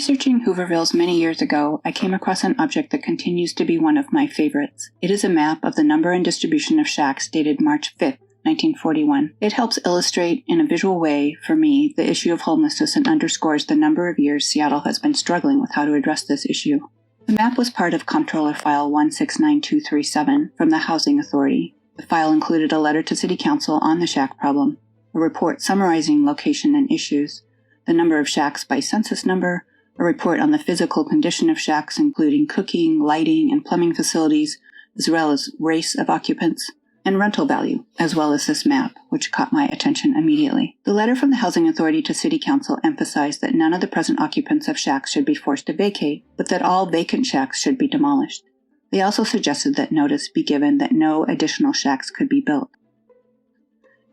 researching Hoovervilles many years ago, I came across an object that continues to be one of my favorites. It is a map of the number and distribution of shacks dated March 5th, 1941. It helps illustrate in a visual way, for me, the issue of homelessness and underscores the number of years Seattle has been struggling with how to address this issue. The map was part of Comptroller File 169237 from the Housing Authority. The file included a letter to City Council on the shack problem, a report summarizing location and issues, the number of shacks by census number, a report on the physical condition of shacks including cooking, lighting, and plumbing facilities, as well as race of occupants, and rental value, as well as this map, which caught my attention immediately. The letter from the Housing Authority to City Council emphasized that none of the present occupants of shacks should be forced to vacate, but that all vacant shacks should be demolished. They also suggested that notice be given that no additional shacks could be built.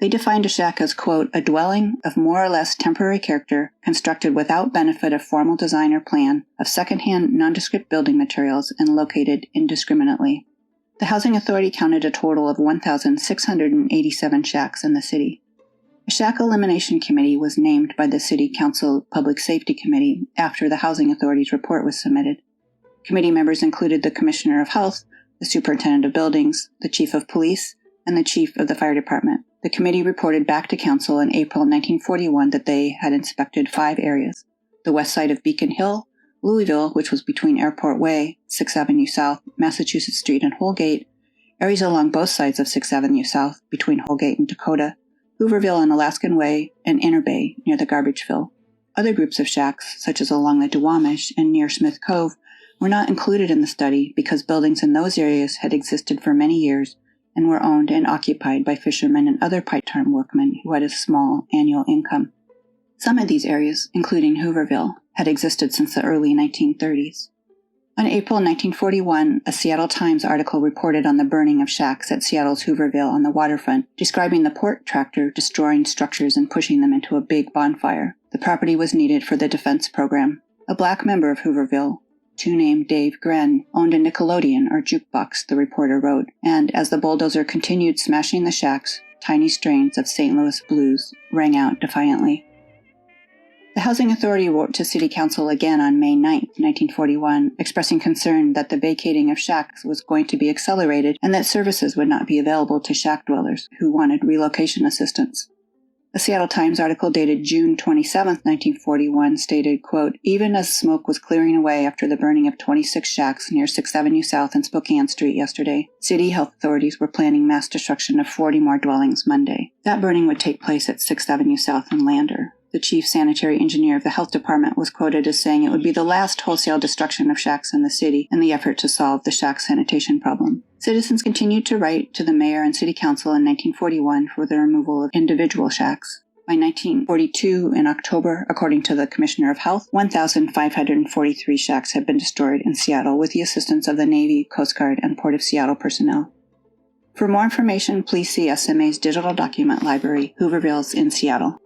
They defined a shack as, quote, a dwelling of more or less temporary character, constructed without benefit of formal design or plan, of secondhand nondescript building materials, and located indiscriminately. The Housing Authority counted a total of 1,687 shacks in the city. A shack elimination committee was named by the City Council Public Safety Committee after the Housing Authority's report was submitted. Committee members included the Commissioner of Health, the Superintendent of Buildings, the Chief of Police, and the Chief of the Fire Department. The committee reported back to Council in April 1941 that they had inspected 5 areas: the west side of Beacon Hill, Louisville, which was between Airport Way, 6th Avenue South, Massachusetts Street, and Holgate, areas along both sides of 6th Avenue South, between Holgate and Dakota, Hooverville and Alaskan Way, and Inner Bay, near the garbage fill. Other groups of shacks, such as along the Duwamish and near Smith Cove, were not included in the study because buildings in those areas had existed for many years and were owned and occupied by fishermen and other part-time workmen who had a small annual income. Some of these areas, including Hooverville, had existed since the early 1930s. On April 1941, a Seattle Times article reported on the burning of shacks at Seattle's Hooverville on the waterfront, describing the port tractor destroying structures and pushing them into a big bonfire. The property was needed for the defense program. A black member of Hooverville, two-named Dave Gren, owned a Nickelodeon or jukebox, the reporter wrote, and as the bulldozer continued smashing the shacks, tiny strains of St. Louis blues rang out defiantly. The Housing Authority wrote to City Council again on May 9, 1941, expressing concern that the vacating of shacks was going to be accelerated and that services would not be available to shack dwellers who wanted relocation assistance. A Seattle Times article dated June 27, 1941 stated, quote, even as smoke was clearing away after the burning of 26 shacks near 6th Avenue South and Spokane Street yesterday, city health authorities were planning mass destruction of 40 more dwellings Monday. That burning would take place at 6th Avenue South and Lander. The chief sanitary engineer of the health department was quoted as saying it would be the last wholesale destruction of shacks in the city in the effort to solve the shack sanitation problem. Citizens continued to write to the mayor and city council in 1941 for the removal of individual shacks. By 1942, in October, according to the Commissioner of Health, 1,543 shacks had been destroyed in Seattle with the assistance of the Navy, Coast Guard, and Port of Seattle personnel. For more information, please see SMA's digital document library, Hoovervilles in Seattle.